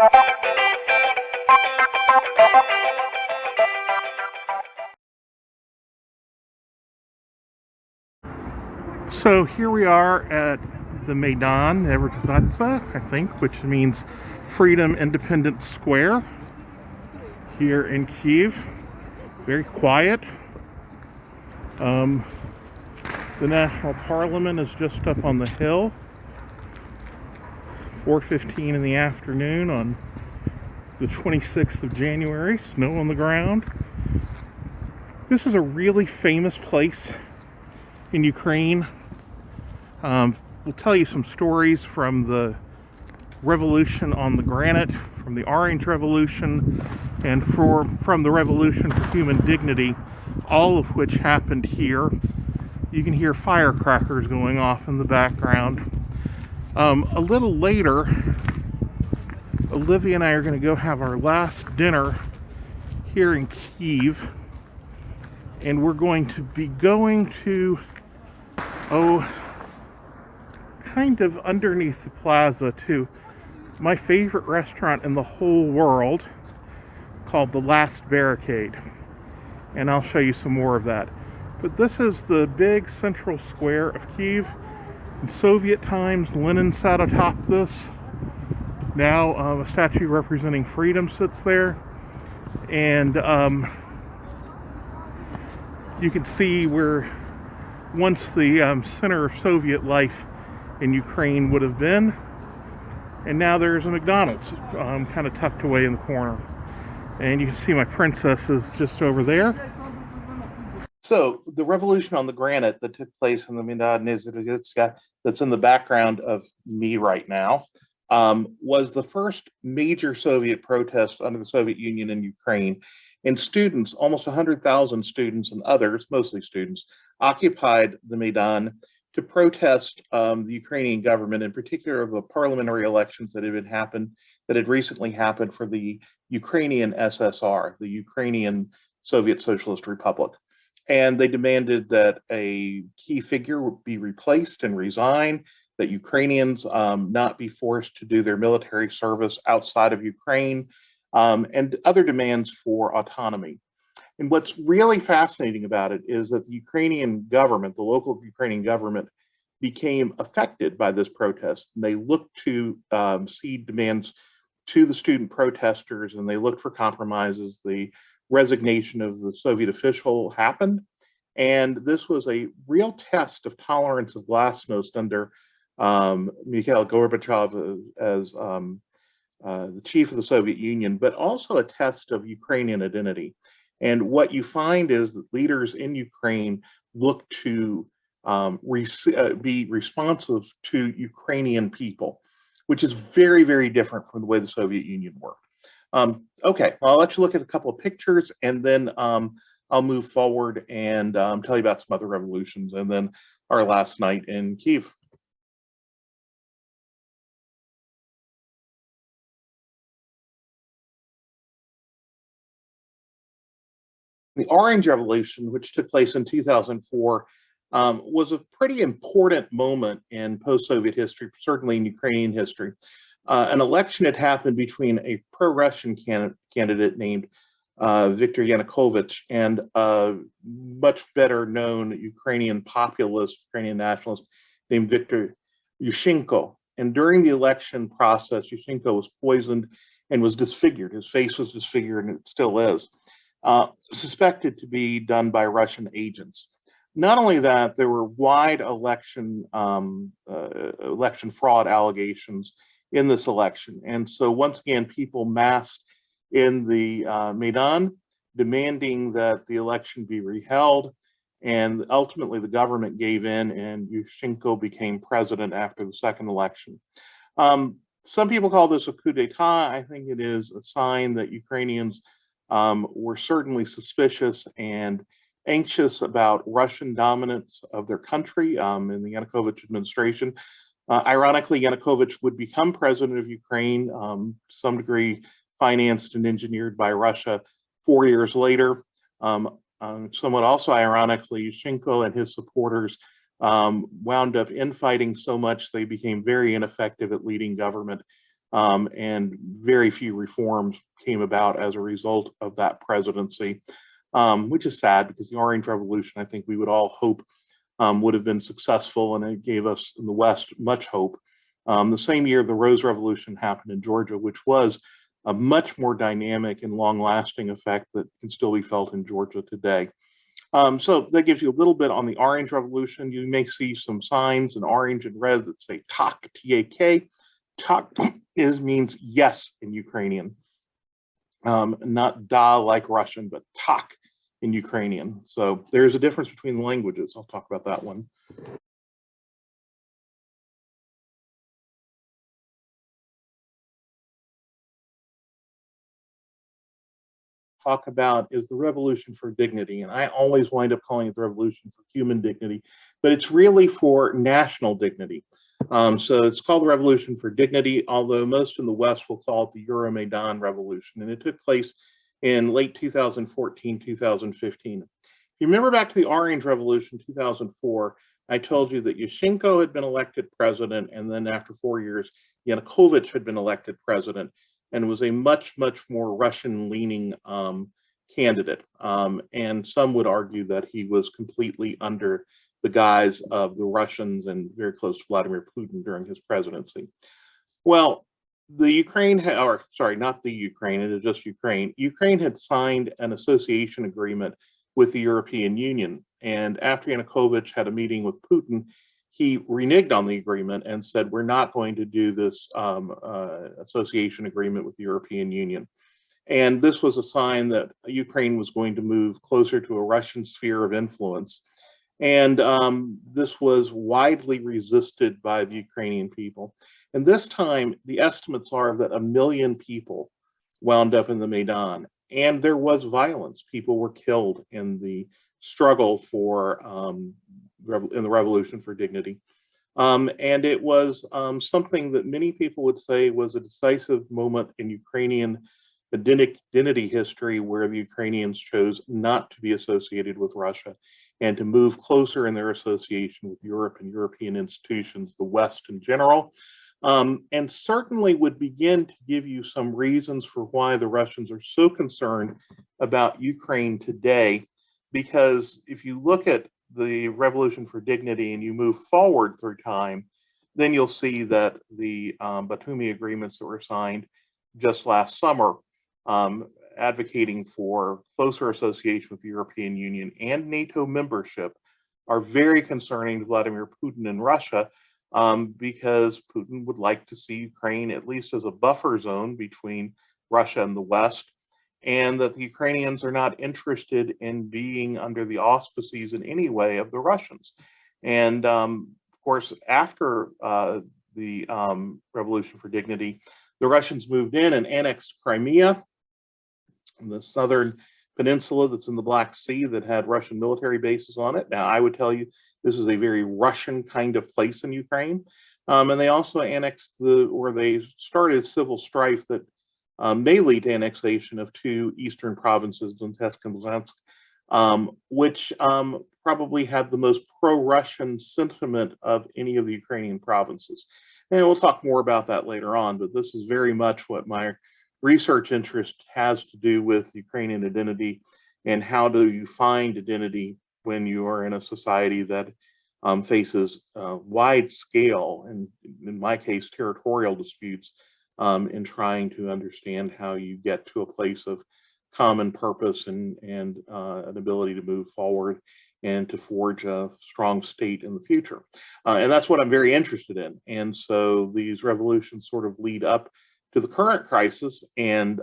So here we are at the Maidan, Nezalezhnosti, I think, which means Freedom Independence Square here in Kyiv. Very quiet. The National Parliament is just up on the hill. 4:15 in the afternoon on the 26th of January. Snow on the ground. This is a really famous place in Ukraine. We'll tell you some stories from the revolution on the Granite, from the Orange Revolution, and from the Revolution for Human Dignity, all of which happened here. You can hear firecrackers going off in the background. A little later, Olivia and I are going to go have our last dinner here in Kyiv, and we're going to be going to, kind of underneath the plaza to my favorite restaurant in the whole world called The Last Barricade. And I'll show you some more of that. But this is the big central square of Kyiv. In Soviet times, Lenin sat atop this. Now a statue representing freedom sits there. And you can see where once the center of Soviet life in Ukraine would have been. And now there's a McDonald's kind of tucked away in the corner. And you can see my princess is just over there. So the revolution on the Granite that took place in the Maidan, Nezalezhnosti, that's in the background of me right now, was the first major Soviet protest under the Soviet Union in Ukraine. And students, almost 100,000 students and others, mostly students, occupied the Maidan to protest the Ukrainian government, in particular the parliamentary elections that had recently happened for the Ukrainian SSR, the Ukrainian Soviet Socialist Republic. And they demanded that a key figure would be replaced and resign, that Ukrainians not be forced to do their military service outside of Ukraine, and other demands for autonomy. And what's really fascinating about it is that the Ukrainian government, the local Ukrainian government, became affected by this protest. And they looked to cede demands to the student protesters, and they looked for compromises. The resignation of the Soviet official happened. And this was a real test of tolerance of glasnost under Mikhail Gorbachev as the chief of the Soviet Union, but also a test of Ukrainian identity. And what you find is that leaders in Ukraine look to be responsive to Ukrainian people, which is very, very different from the way the Soviet Union worked. Okay, well, I'll let you look at a couple of pictures, and then I'll move forward and tell you about some other revolutions, and then our last night in Kyiv. The Orange Revolution, which took place in 2004, was a pretty important moment in post-Soviet history, certainly in Ukrainian history. An election had happened between a pro-Russian candidate named Viktor Yanukovych and a much better known Ukrainian populist, Ukrainian nationalist named Viktor Yushchenko. And during the election process, Yushchenko was poisoned and was disfigured. His face was disfigured, and it still is. Suspected to be done by Russian agents. Not only that, there were wide election fraud allegations in this election. And so once again, people massed in the Maidan, demanding that the election be reheld. And ultimately the government gave in, and Yushchenko became president after the second election. Some people call this a coup d'etat. I think it is a sign that Ukrainians were certainly suspicious and anxious about Russian dominance of their country in the Yanukovych administration. Ironically, Yanukovych would become president of Ukraine, to some degree financed and engineered by Russia 4 years later. Somewhat also ironically, Yushchenko and his supporters wound up infighting so much they became very ineffective at leading government and very few reforms came about as a result of that presidency, which is sad because the Orange Revolution, I think we would all hope, would have been successful, and it gave us in the West much hope. The same year, the Rose Revolution happened in Georgia, which was a much more dynamic and long-lasting effect that can still be felt in Georgia today. So that gives you a little bit on the Orange Revolution. You may see some signs in orange and red that say Tak, T-A-K. Tak means yes in Ukrainian, not da like Russian, but tak in Ukrainian. So there's a difference between the languages. I'll talk about that one. Talk about is the revolution for dignity. And I always wind up calling it the revolution for human dignity, but it's really for national dignity. So it's called the Revolution for Dignity, although most in the West will call it the Euromaidan Revolution. And it took place in late 2014, 2015. If you remember back to the Orange Revolution, 2004, I told you that Yushchenko had been elected president, and then after 4 years, Yanukovych had been elected president, and was a much, much more Russian-leaning candidate. And some would argue that he was completely under the guise of the Russians and very close to Vladimir Putin during his presidency. Well, the Ukraine, or sorry, not the Ukraine, it is just Ukraine. Ukraine had signed an association agreement with the European Union. And after Yanukovych had a meeting with Putin, he reneged on the agreement and said, we're not going to do this association agreement with the European Union. And this was a sign that Ukraine was going to move closer to a Russian sphere of influence. And this was widely resisted by the Ukrainian people. And this time, the estimates are that 1 million people wound up in the Maidan. And there was violence. People were killed in the struggle for in the Revolution for Dignity. And it was something that many people would say was a decisive moment in Ukrainian identity history, where the Ukrainians chose not to be associated with Russia and to move closer in their association with Europe and European institutions, the West in general. And certainly would begin to give you some reasons for why the Russians are so concerned about Ukraine today. Because if you look at the Revolution for Dignity and you move forward through time, then you'll see that the Batumi agreements that were signed just last summer, advocating for closer association with the European Union and NATO membership, are very concerning to Vladimir Putin and Russia, because Putin would like to see Ukraine at least as a buffer zone between Russia and the West, and that the Ukrainians are not interested in being under the auspices in any way of the Russians. And of course, after the Revolution for Dignity, the Russians moved in and annexed Crimea, the southern peninsula that's in the Black Sea that had Russian military bases on it. Now, I would tell you, this is a very Russian kind of place in Ukraine. And they also annexed they started civil strife that may lead to annexation of 2 eastern provinces, Donetsk and Luhansk, which probably had the most pro-Russian sentiment of any of the Ukrainian provinces. And we'll talk more about that later on, but this is very much what my research interest has to do with Ukrainian identity, and how do you find identity when you are in a society that faces wide scale, and in my case, territorial disputes, in trying to understand how you get to a place of common purpose and an ability to move forward and to forge a strong state in the future. And that's what I'm very interested in. And so these revolutions sort of lead up to the current crisis, and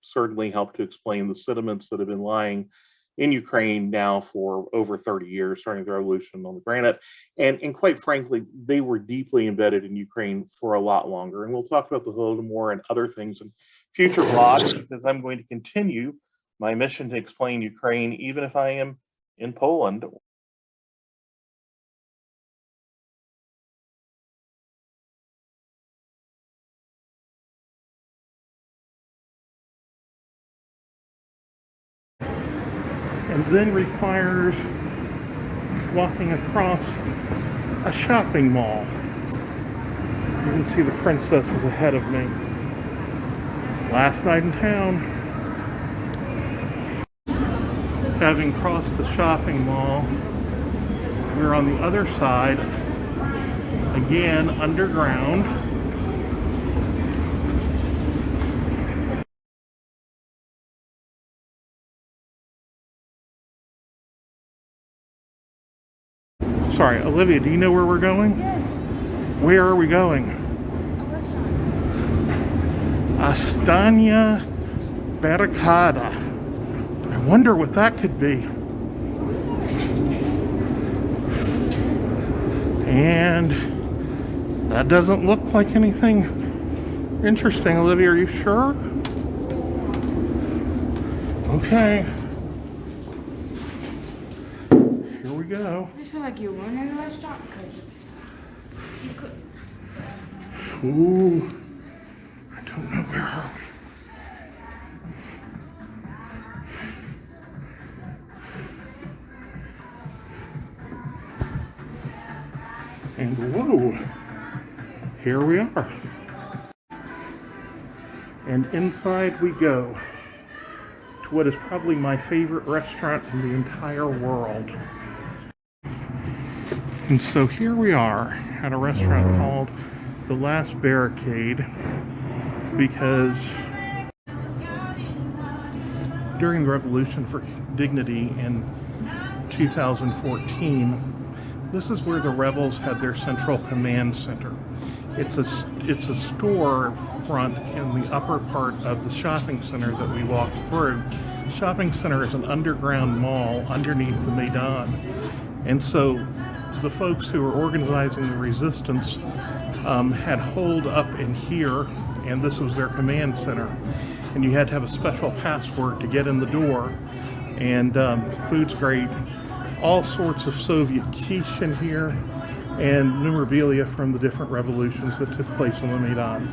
certainly help to explain the sentiments that have been lying in Ukraine now for over 30 years, starting the revolution on the Granite. And quite frankly, they were deeply embedded in Ukraine for a lot longer. And we'll talk about the Holodomor and other things in future vlogs, because I'm going to continue my mission to explain Ukraine, even if I am in Poland. And then requires walking across a shopping mall. You can see the princess is ahead of me. Last night in town. Having crossed the shopping mall, we're on the other side, again underground. Sorry, Olivia, do you know where we're going? Yes. Where are we going? Astana Barricada. I wonder what that could be. And that doesn't look like anything interesting. Olivia, are you sure? Okay. Here we go. I just feel like you weren't in a restaurant because you could. Ooh. I don't know, where are we? And whoa, here we are. And inside we go to what is probably my favorite restaurant in the entire world. And so here we are at a restaurant called The Last Barricade, because during the Revolution for Dignity in 2014, this is where the rebels had their central command center. It's a store front in the upper part of the shopping center that we walked through. The shopping center is an underground mall underneath the Maidan. And so the folks who were organizing the resistance had holed up in here, and this was their command center. And you had to have a special password to get in the door. And food's great. All sorts of Soviet quiche in here, and memorabilia from the different revolutions that took place on the Maidan.